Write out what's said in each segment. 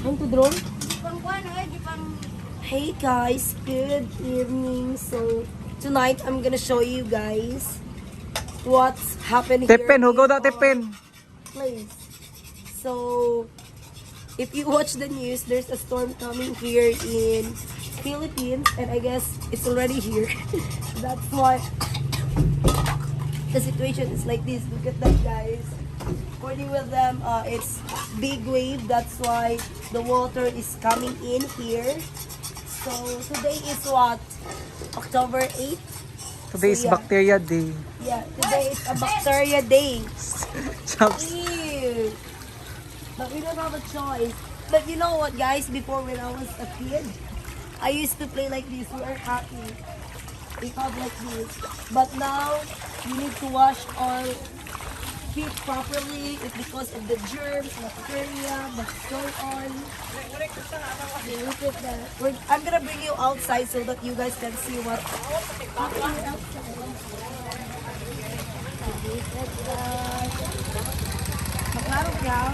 Ang tudron? Hey guys, good evening. So tonight I'm gonna show you guys what's happening here. Tipen, hugaw daw tipen. Place. So if you watch the news, there's a storm coming here in Philippines, and I guess it's already here. That's why the situation is like this. Look at that, guys. According with them, it's big wave. That's why the water is coming in here. So today is what? October 8th? Today is bacteria day. Yeah, today is a bacteria day. Chops. Ew. But we don't have a choice. But you know what, guys? Before, when I was a kid, I used to play like this. We are happy. We have like this. But now, you need to wash our feet properly. It's because of the germs, bacteria, that's going on. Look at that. I'm gonna bring you outside so that you guys can see what's happening outside. Look at that. Maklaro ka?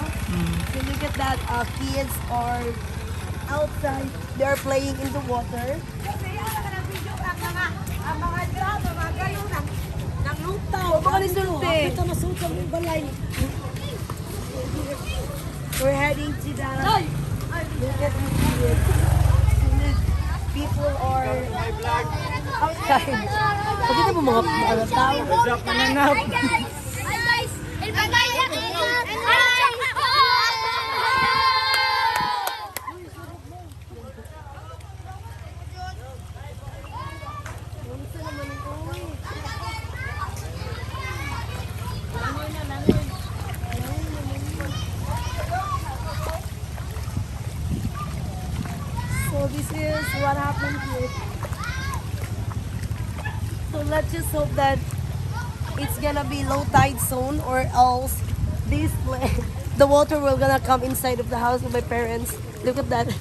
So look at that. Kids are outside. They're playing in the water. We're heading to the... Look at these kids. People are outside. Pagkita mo mga tao. So this is what happened here. So let's just hope that it's gonna be low tide zone, or else the water will gonna come inside of the house of my parents. Look at that.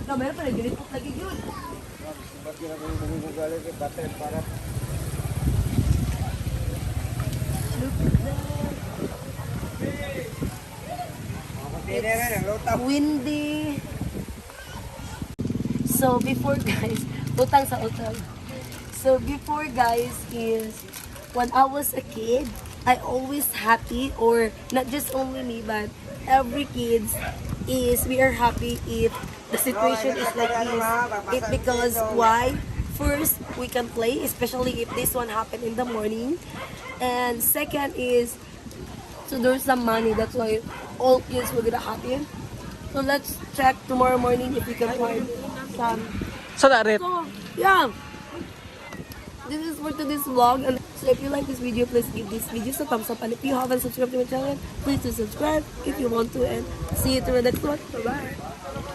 No, meron pa rin. Ginipot lagi yun. Look at that. It's windy. So before, guys, utang sa utang. So before, guys, is when I was a kid, I always happy, or not just only me, but every kids is we are happy if the situation is like this. It because why? First, we can play, especially if this one happened in the morning, and second is, so there's some money. That's why all kids will get happy. So let's check tomorrow morning if we can find some. So that it. So yeah, this is for today's vlog. And so if you like this video, please give this video a thumbs up. And if you haven't subscribed to my channel, please do subscribe if you want to. And see you to the next one. Bye bye.